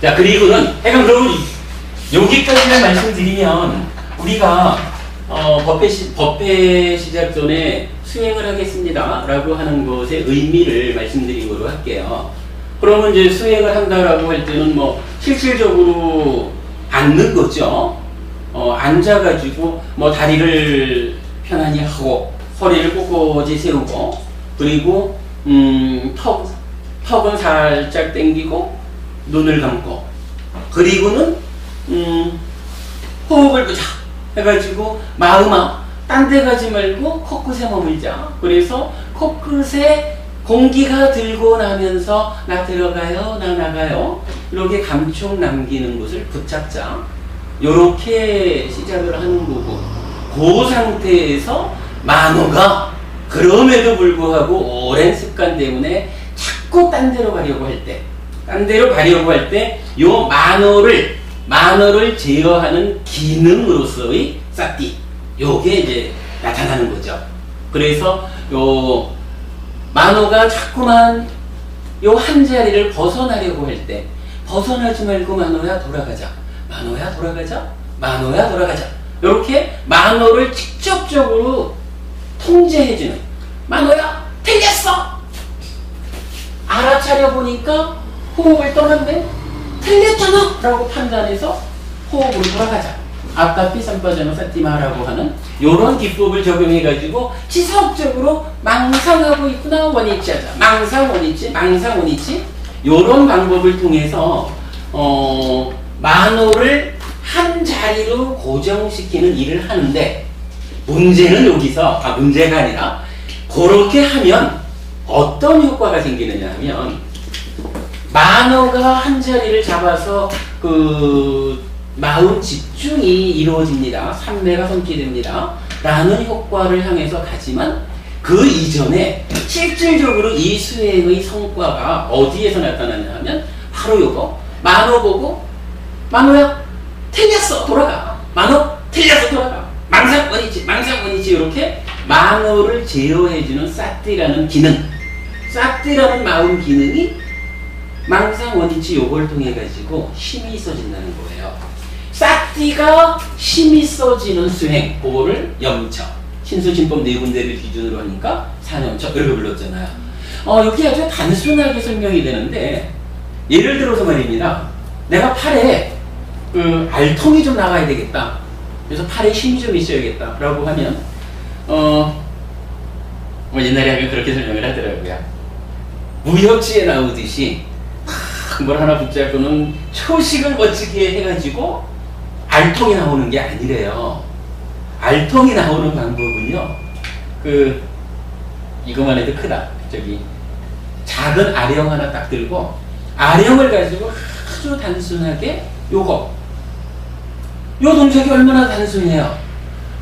자, 그리고는 해강 그러면 여기까지만 말씀드리면 우리가 법회 시작 전에 수행을 하겠습니다 라고 하는 것의 의미를 말씀드리도록 할게요. 그러면 이제 수행을 한다라고 할 때는 뭐 실질적으로 앉는 거죠. 앉아가지고 뭐 다리를 편안히 하고 허리를 꼿꼿이 세우고 그리고 턱은 살짝 당기고 눈을 감고 그리고는 호흡을 보자 해가지고 마음아 딴 데 가지 말고 코끝에 머물자. 그래서 코끝에 공기가 들고 나면서 나 들어가요 나 나가요 이렇게 감촉 남기는 것을 붙잡자. 요렇게 시작을 하는 거고 그 상태에서 만호가 그럼에도 불구하고 오랜 습관 때문에 자꾸 딴 데로 가려고 할 때 요 만호를 제어하는 기능으로서의 사띠 요게 이제 나타나는 거죠. 그래서 요 만호가 자꾸만 요 한 자리를 벗어나려고 할 때 벗어나지 말고 만호야 돌아가자 요렇게 만호를 직접적으로 통제해주는 만호야 틀렸어 알아차려 보니까 호흡을 떠난데 틀렸잖아 라고 판단해서 호흡으로 돌아가자. 아까 피삼빠자노 사티마라고 하는 요런 기법을 적용해 가지고 지속적으로 망상하고 있구나 원위치 하자. 망상 원위치 요런 방법을 통해서 만호를 한 자리로 고정시키는 일을 하는데 문제는 여기서 문제가 아니라 그렇게 하면 어떤 효과가 생기느냐 하면 만호가 한 자리를 잡아서 그 마음 집중이 이루어집니다. 삼매가 성취됩니다. 라는 효과를 향해서 가지만 그 이전에 실질적으로 이 수행의 성과가 어디에서 나타나냐 하면 바로 요거 만호 보고 만호야 틀렸어 돌아가 만호 틀렸어 돌아가 망상 원위치 이렇게 만호를 제어해주는 사띠라는 기능 사띠라는 마음 기능이 망상 원위치 요걸 통해 가지고 힘이 있어진다는 거예요. 사띠가 힘이 있어지는 수행 그거를 염처 신수진법 네 군데를 기준으로 하니까 산염처 이렇게 불렀잖아요. 여기 아주 단순하게 설명이 되는데 예를 들어서 말입니다. 내가 팔에 그 알통이 좀 나가야 되겠다. 그래서 팔에 힘이 좀 있어야겠다 라고 하면 뭐 옛날에 하면 그렇게 설명을 하더라고요. 무협지에 나오듯이 뭘 하나 붙잡고는 초식을 멋지게 해가지고 알통이 나오는 게 아니래요. 알통이 나오는 방법은요 이거만 해도 크다. 작은 아령 하나 딱 들고 아령을 가지고 아주 단순하게 요 동작이 얼마나 단순해요.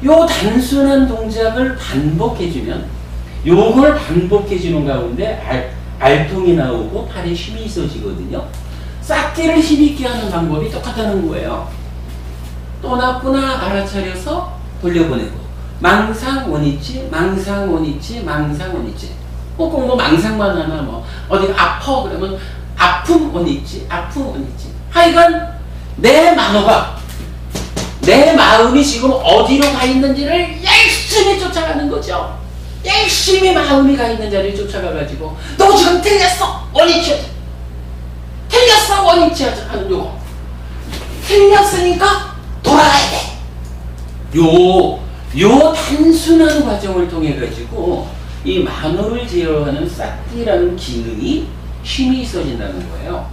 요 단순한 동작을 반복해주면 요걸 반복해주는 가운데 알통이 나오고 팔에 힘이 있어지거든요. 싹기를 힘있게 하는 방법이 똑같다는 거예요. 떠났구나 알아차려서 돌려보내고 망상 원위치 꼭 뭐 망상만 하나 뭐 어디가 아파 그러면 아픔 원위치 하여간 내 만호가 내 마음이 지금 어디로 가 있는지를 열심히 쫓아가는 거죠. 열심히 마음이 가 있는 자리를 쫓아가가지고 너 지금 틀렸어! 원위치 하자! 틀렸어! 원위치 하자! 하는 요거. 틀렸으니까 돌아가야 돼! 요 단순한 과정을 통해가지고 이 만호를 제어하는 사티라는 기능이 힘이 있어진다는 거예요.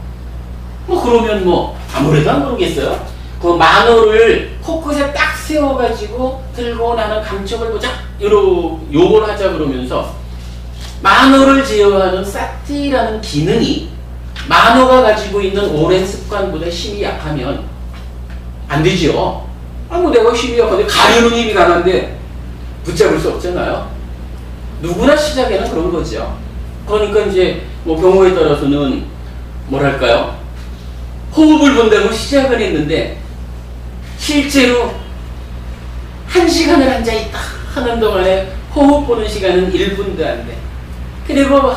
그러면 아무래도 안 모르겠어요. 그 만호를 코끝에 딱 세워가지고 들고 나는 감촉을 보자. 요걸 하자 그러면서 만호를 제어하는 사티라는 기능이 만호가 가지고 있는 오랜 습관보다 힘이 약하면 안 되지요. 내가 힘이 약한데 가려는 힘이 강한데 붙잡을 수 없잖아요. 누구나 시작에는 그런 거죠. 그러니까 이제 경우에 따라서는 뭐랄까요? 호흡을 본다고 시작을 했는데 실제로 1시간을 앉아있다 하는 동안에 호흡 보는 시간은 1분도 안 돼. 그리고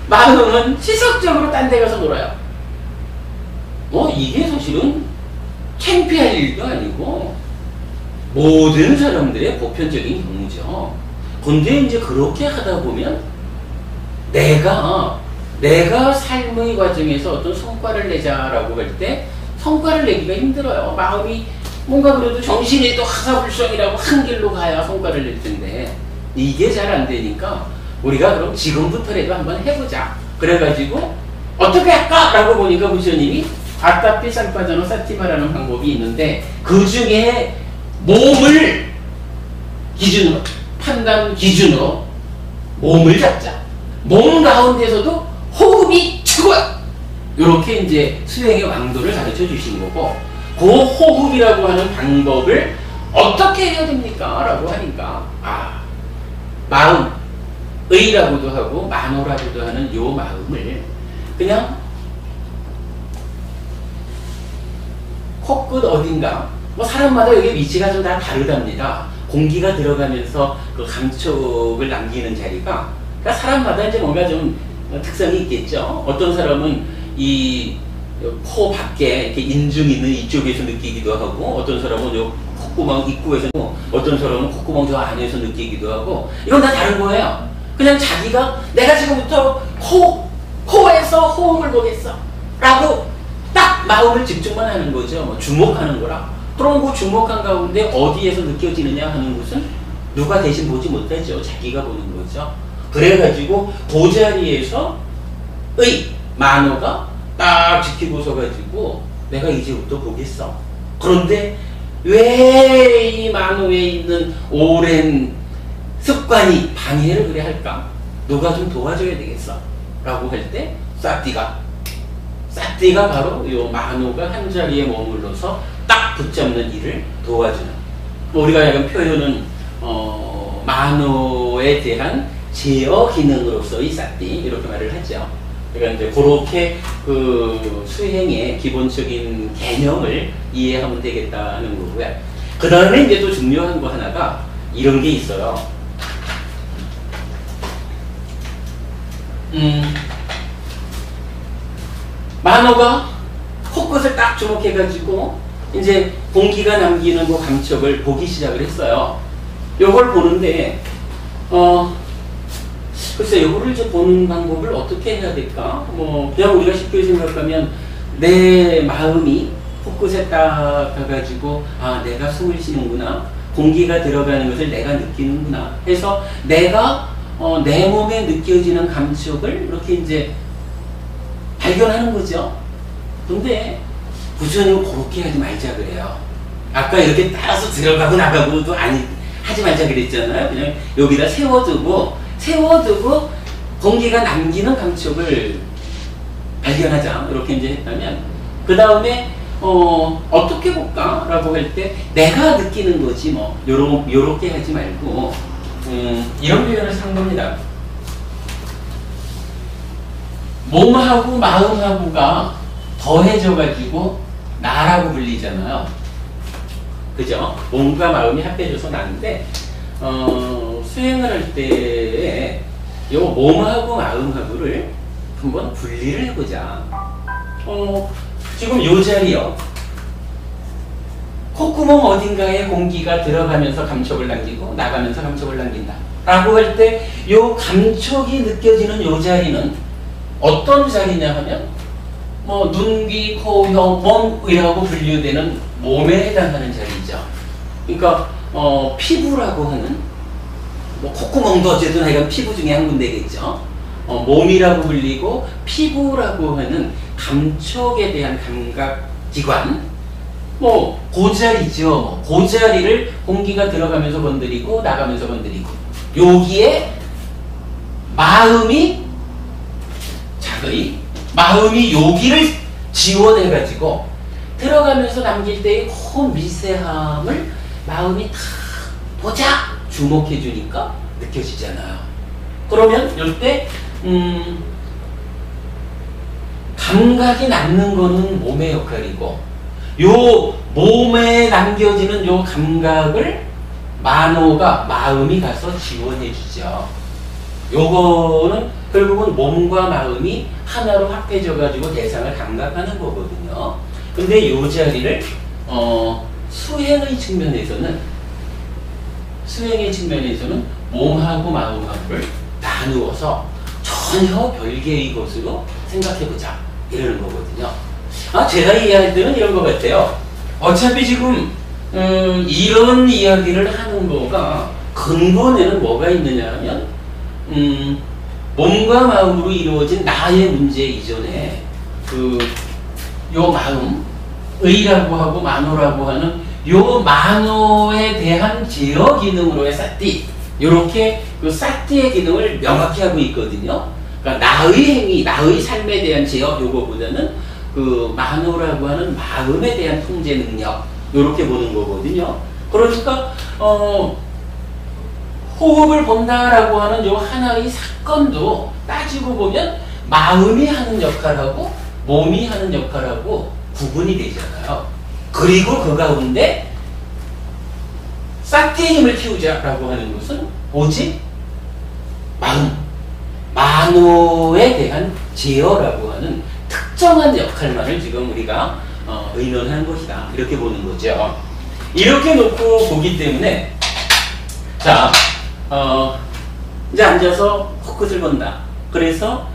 만호는 지속적으로 딴 데 가서 놀아요. 이게 사실은 창피할 일도 아니고 모든 사람들의 보편적인 경우죠. 근데 이제 그렇게 하다 보면 내가 삶의 과정에서 어떤 성과를 내자라고 할 때 성과를 내기가 힘들어요. 마음이 뭔가 그래도 정신이 또 하사불성이라고 한 길로 가야 성과를 낼 텐데 이게 잘 안 되니까 우리가 그럼 지금부터라도 한번 해보자. 그래가지고 어떻게 할까? 라고 보니까 부처님이 아타피 산파자노 사티마라는 방법이 있는데 그 중에 몸을 기준으로 판단 기준으로 몸을 잡자. 몸 가운데서도 호흡이 최고야. 이렇게 이제 수행의 왕도를 가르쳐 주신 거고 그 호흡이라고 하는 방법을 어떻게 해야 됩니까? 라고 하니까 마음의라고도 하고 만호라고도 하는 요 마음을 그냥 코끝 어딘가 사람마다 여기 위치가 좀 다 다르답니다. 공기가 들어가면서 그 감촉을 남기는 자리가 그러니까 사람마다 이제 뭔가 좀 특성이 있겠죠. 어떤 사람은 이 코 밖에 이렇게 인중 있는 이쪽에서 느끼기도 하고 어떤 사람은 요 콧구멍 입구에서 어떤 사람은 콧구멍 저 안에서 느끼기도 하고 이건 다 다른 거예요. 그냥 자기가 내가 지금부터 코에서 호흡을 보겠어 라고 딱 마음을 집중만 하는 거죠. 주목하는 거라. 그럼 그 주목한 가운데 어디에서 느껴지느냐 하는 것은 누가 대신 보지 못하죠. 자기가 보는 거죠. 그래가지고 그 자리에서 만호가 딱 지키고 서가지고 내가 이제부터 보겠어. 그런데 왜 이 만호에 있는 오랜 습관이 방해를 그래 할까? 누가 좀 도와줘야 되겠어. 라고 할 때 사티가 바로 이 만호가 한 자리에 머물러서 딱 붙잡는 일을 도와주는 우리가 약간 표현은 만호에 대한 제어 기능으로서의 사티 이렇게 말을 하죠. 그러니까 이제 그렇게 그 수행의 기본적인 개념을 이해하면 되겠다 하는 거고요. 그 다음에 이제 또 중요한 거 하나가 이런 게 있어요. 만호가 코끝을 딱 주목해가지고 이제 공기가 남기는 그 감촉을 보기 시작을 했어요. 요걸 보는데 글쎄 요거를 이제 보는 방법을 어떻게 해야 될까? 그냥 우리가 쉽게 생각하면 내 마음이 코끝에 딱 가가지고 내가 숨을 쉬는구나, 공기가 들어가는 것을 내가 느끼는구나 해서 내가 내 몸에 느껴지는 감촉을 이렇게 이제 발견하는 거죠. 근데 부처님은 그렇게 하지 말자 그래요. 아까 이렇게 따라서 들어가고 나가고도 하지 말자 그랬잖아요. 그냥 여기다 세워두고 공기가 남기는 감촉을 발견하자 이렇게 이제 했다면 그 다음에 어떻게 볼까? 라고 할 때 내가 느끼는 거지 요렇게 하지 말고 이런 표현을 쓴 겁니다. 몸하고 마음하고가 더해져가지고 나라고 불리잖아요. 그죠? 몸과 마음이 합해져서 나는데 수행을 할 때에 요 몸하고 마음하고를 한번 분리를 해보자. 지금 요 자리요. 콧구멍 어딘가에 공기가 들어가면서 감촉을 남기고 나가면서 감촉을 남긴다 라고 할 때 요 감촉이 느껴지는 요 자리는 어떤 자리냐 하면 뭐 눈, 귀, 코, 혀, 몸이라고 분류되는 몸에 해당하는 자리죠. 그러니까 피부라고 하는 뭐 콧구멍도 어쨌든 하여간 피부 중에 한 군데겠죠. 몸이라고 불리고 피부라고 하는 감촉에 대한 감각기관 뭐 고자리죠. 고자리를 공기가 들어가면서 건드리고 나가면서 건드리고 여기에 마음이 자거이 마음이 여기를 지원해가지고 들어가면서 남길 때의 그 미세함을 마음이 다 보자 주목해 주니까 느껴지잖아요. 그러면 이때 감각이 남는 거는 몸의 역할이고 요 몸에 남겨지는 요 감각을 만호가 마음이 가서 지원해 주죠. 요거는 결국은 몸과 마음이 하나로 합해져 가지고 대상을 감각하는 거거든요. 근데 요 자리를 수행의 측면에서는 몸하고 마음하고를 나누어서 전혀 별개의 것으로 생각해보자 이러는 거거든요. 제가 이해할 때는 이런 것 같아요. 어차피 지금 이런 이야기를 하는 거가 근본에는 뭐가 있느냐 하면 몸과 마음으로 이루어진 나의 문제 이전에 요 마음 의라고 하고 만호라고 하는 요 만호에 대한 제어 기능으로의 사띠 요렇게 그 사띠의 기능을 명확히 하고 있거든요. 그러니까 나의 행위, 나의 삶에 대한 제어 요거보다는 그 만호라고 하는 마음에 대한 통제 능력 요렇게 보는 거거든요. 그러니까 호흡을 본다라고 하는 요 하나의 사건도 따지고 보면 마음이 하는 역할하고 몸이 하는 역할하고 구분이 되잖아요. 그리고 그 가운데 사띠의 힘을 키우자라고 하는 것은 오직 마음, 만호에 대한 제어라고 하는 특정한 역할만을 지금 우리가 의논하는 것이다. 이렇게 보는 거죠. 이렇게 놓고 보기 때문에 자, 이제 앉아서 코끝을 본다. 그래서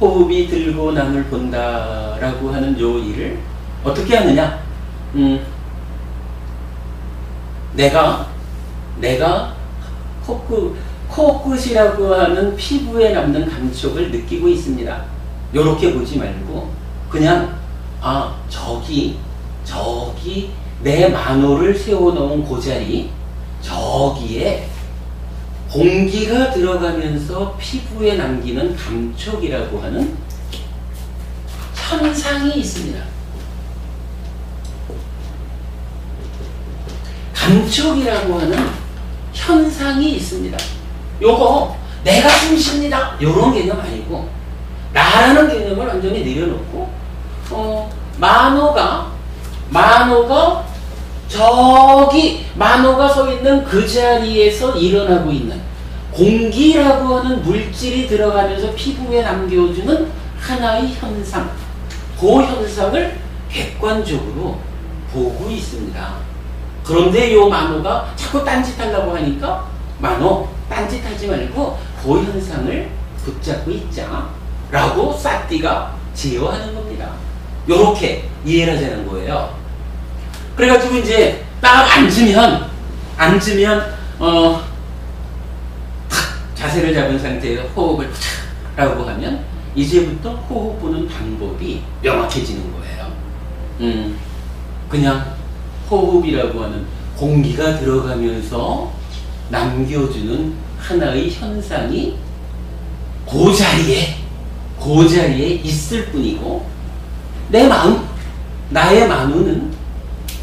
호흡이 들고 남을 본다라고 하는 요 일을 어떻게 하느냐? 내가 코끝이라고 하는 피부에 남는 감촉을 느끼고 있습니다. 요렇게 보지 말고 그냥 저기 내 만호를 세워놓은 그 자리 저기에 공기가 들어가면서 피부에 남기는 감촉이라고 하는 현상이 있습니다. 감촉이라고 하는 현상이 있습니다. 요거 내가 숨 쉽니다 요런 개념 아니고 나라는 개념을 완전히 내려놓고 만호가 저기 만호가 서 있는 그 자리에서 일어나고 있는 공기라고 하는 물질이 들어가면서 피부에 남겨주는 하나의 현상 그 현상을 객관적으로 보고 있습니다. 그런데 요 만호가 자꾸 딴짓하려고 하니까 만호 딴짓하지 말고 그 현상을 붙잡고 있자 라고 사띠가 제어하는 겁니다. 요렇게 이해를 하자는 거예요. 그래가지고 이제 딱 앉으면 자세를 잡은 상태에서 호흡을 라고 하면 이제부터 호흡 보는 방법이 명확해지는 거예요. 그냥 호흡이라고 하는 공기가 들어가면서 남겨주는 하나의 현상이 그 자리에 있을 뿐이고 내 마음, 나의 만호는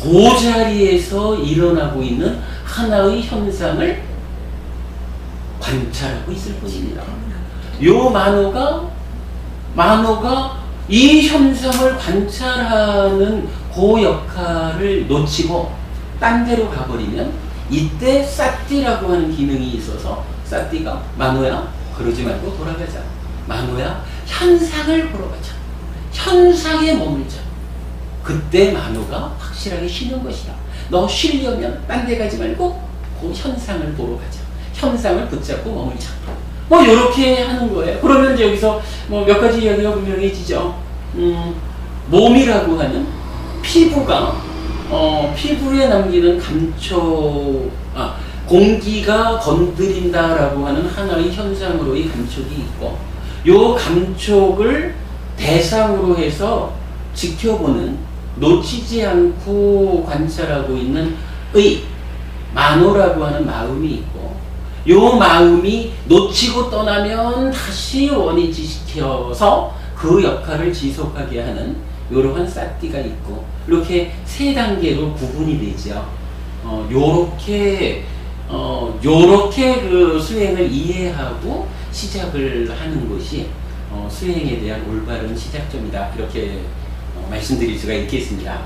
그 자리에서 일어나고 있는 하나의 현상을 관찰하고 있을 뿐입니다. 요 만호가 이 현상을 관찰하는 그 역할을 놓치고 딴 데로 가버리면 이때 사띠라고 하는 기능이 있어서 사띠가 만호야 그러지 말고 돌아가자. 만호야 현상을 보러 가자. 현상에 머물자. 그때 만호가 확실하게 쉬는 것이다. 너 쉬려면 딴 데 가지 말고 그 현상을 보러 가자. 현상을 붙잡고 몸을 잡고. 뭐 요렇게 하는 거예요. 그러면 이제 여기서 뭐 몇 가지 이야기가 분명해지죠. 몸이라고 하는 피부가 피부에 남기는 공기가 건드린다라고 하는 하나의 현상으로의 감촉이 있고, 요 감촉을 대상으로 해서 지켜보는, 놓치지 않고 관찰하고 있는 만호라고 하는 마음이 있고, 요 마음이 놓치고 떠나면 다시 원위치시켜서 그 역할을 지속하게 하는 요러한 사띠가 있고, 이렇게 세 단계로 구분이 되죠. 요렇게 그 수행을 이해하고 시작을 하는 것이 수행에 대한 올바른 시작점이다. 이렇게 말씀드릴 수가 있겠습니다.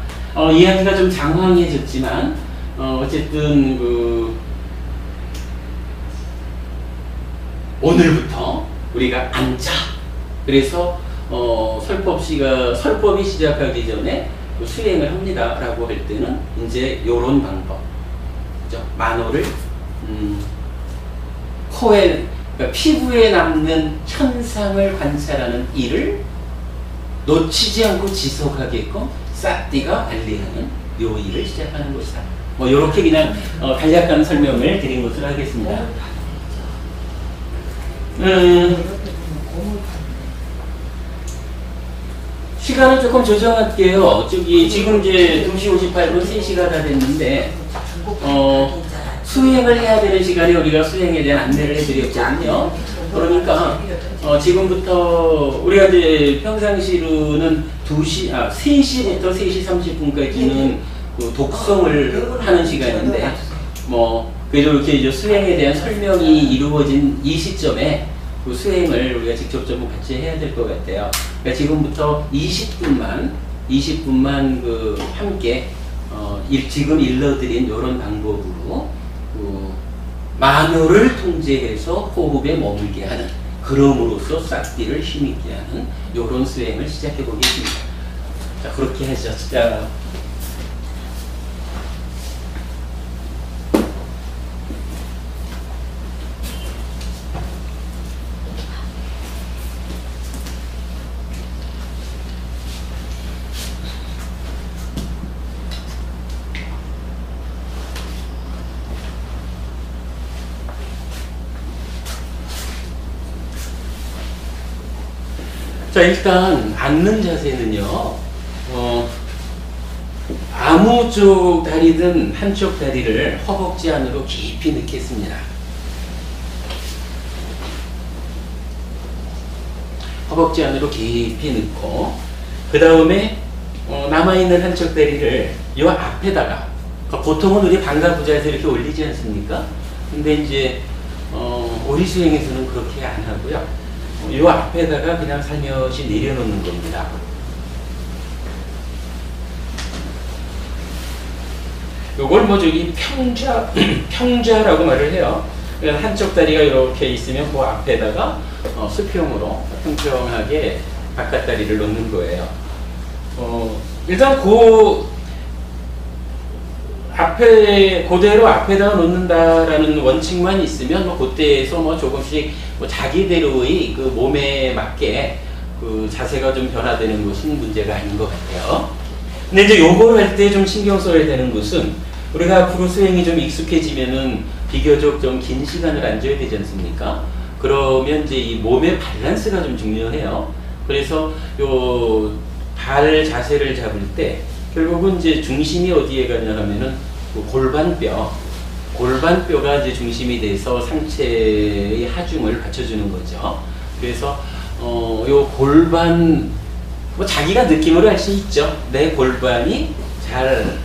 이야기가 좀 장황해졌지만 어쨌든 오늘부터 우리가 앉자. 그래서 설법이 시작하기 전에 수행을 합니다라고 할 때는 이제 요런 방법, 그죠? 만호를 그러니까 피부에 남는 현상을 관찰하는 일을 놓치지 않고 지속하게끔 사띠가 관리하는 요 일을 시작하는 것이다. 뭐 요렇게 그냥 간략한 설명을 드린 것으로 하겠습니다. 시간을 조금 조정할게요. 지금 이제 2시 58분 3시가 다 됐는데, 수행을 해야 되는 시간에 우리가 수행에 대한 안내를 해드렸거든요. 그러니까, 지금부터, 우리가 이제 평상시로는 3시부터 3시 30분까지는 그 독성을 하는 시간인데, 그래도 이렇게 이제 수행에 대한 설명이 이루어진 이 시점에 그 수행을 우리가 직접 좀 같이 해야 될 것 같아요. 그러니까 지금부터 20분만 함께 지금 일러드린 이런 방법으로 만호를 통제해서 호흡에 머물게 하는, 그럼으로써 싹디를 힘있게 하는 이런 수행을 시작해 보겠습니다. 자, 그렇게 하죠. 자. 자, 일단 앉는 자세는요, 아무 쪽 다리든 한쪽 다리를 허벅지 안으로 깊이 넣겠습니다. 허벅지 안으로 깊이 넣고, 그 다음에 남아있는 한쪽 다리를 요 앞에다가, 보통은 우리 반가부자에서 이렇게 올리지 않습니까? 근데 이제 오리 수행에서는 그렇게 안 하고요. 이 앞에다가 그냥 살며시 내려놓는 겁니다. 요걸 평자라고 말을 해요. 한쪽 다리가 이렇게 있으면 그 앞에다가 수평으로 평평하게 바깥 다리를 놓는 거예요. 일단 그대로 앞에다가 놓는다라는 원칙만 있으면 그때에서 조금씩 자기대로의 그 몸에 맞게 그 자세가 좀 변화되는 것은 문제가 아닌 것 같아요. 근데 이제 요걸 할 때 좀 신경 써야 되는 것은, 우리가 앞으로 수행이 좀 익숙해지면은 비교적 좀 긴 시간을 앉아야 되지 않습니까? 그러면 이제 이 몸의 밸런스가 좀 중요해요. 그래서 요 발 자세를 잡을 때 결국은 이제 중심이 어디에 가냐 하면은 그 골반뼈가 이제 중심이 돼서 상체의 하중을 받쳐주는 거죠. 그래서 요 골반, 자기가 느낌으로 할 수 있죠. 내 골반이 잘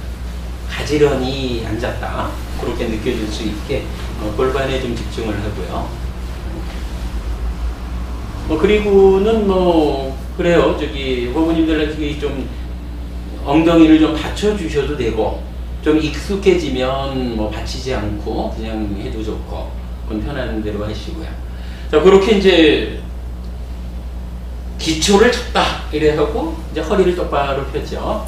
가지런히 앉았다, 그렇게 느껴질 수 있게 골반에 좀 집중을 하고요. 그리고는 그래요. 부모님들한테 좀 엉덩이를 좀 받쳐주셔도 되고, 좀 익숙해지면 받치지 않고 그냥 해도 좋고, 그건 편한 대로 하시고요. 자, 그렇게 이제 기초를 쳤다 이래 하고 이제 허리를 똑바로 펴죠.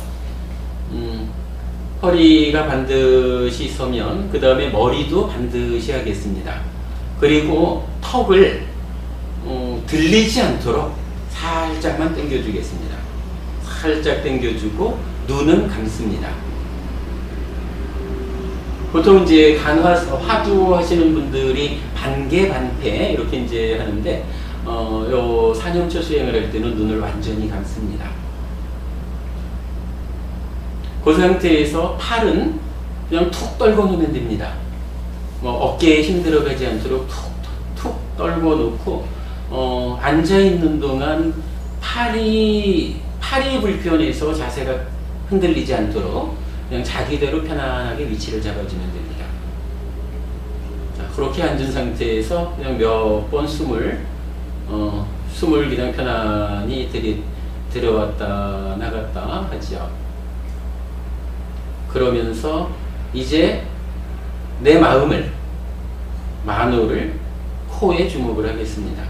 허리가 반드시 서면 그 다음에 머리도 반드시 하겠습니다. 그리고 턱을 들리지 않도록 살짝만 당겨주겠습니다. 살짝 당겨주고 눈은 감습니다. 보통 이제 화두 하시는 분들이 반개 반패 이렇게 이제 하는데 요 산영초 수행을 할 때는 눈을 완전히 감습니다. 그 상태에서 팔은 그냥 툭 떨궈 놓으면 됩니다. 어깨에 힘 들어가지 않도록 툭툭 떨궈 놓고 앉아있는 동안 팔이 불편해서 자세가 흔들리지 않도록 그냥 자기대로 편안하게 위치를 잡아주면 됩니다. 자, 그렇게 앉은 상태에서 그냥 몇 번 숨을 그냥 편안히 들어왔다 나갔다 하지요. 그러면서 이제 내 만호를 코에 주목을 하겠습니다.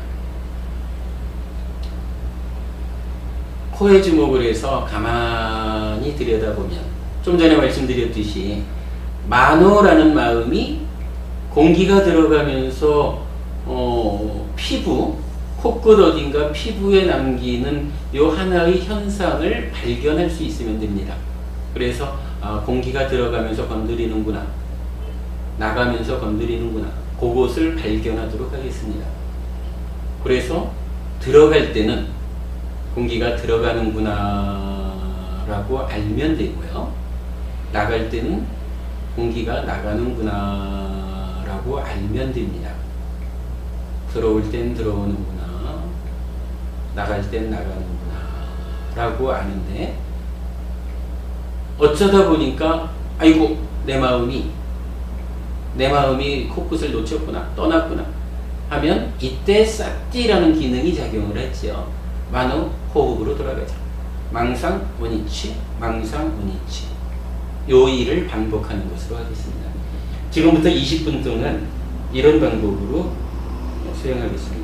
코에 주목을 해서 가만히 들여다보면 좀 전에 말씀드렸듯이 만호라는 마음이 공기가 들어가면서 피부, 코끝 어딘가 피부에 남기는 요 하나의 현상을 발견할 수 있으면 됩니다. 그래서 공기가 들어가면서 건드리는구나, 나가면서 건드리는구나, 그것을 발견하도록 하겠습니다. 그래서 들어갈 때는 공기가 들어가는구나 라고 알면 되고요. 나갈 때는 공기가 나가는구나 라고 알면 됩니다. 들어올 땐 들어오는구나, 나갈 땐 나가는구나 라고 아는데, 어쩌다 보니까 아이고 내 마음이 코끝을 놓쳤구나, 떠났구나 하면 이때 싹띠라는 기능이 작용을 했지요. 만호 호흡으로 돌아가자. 망상 원위치, 망상 원위치. 요 일을 반복하는 것으로 하겠습니다. 지금부터 20분 동안 이런 방법으로 수행하겠습니다.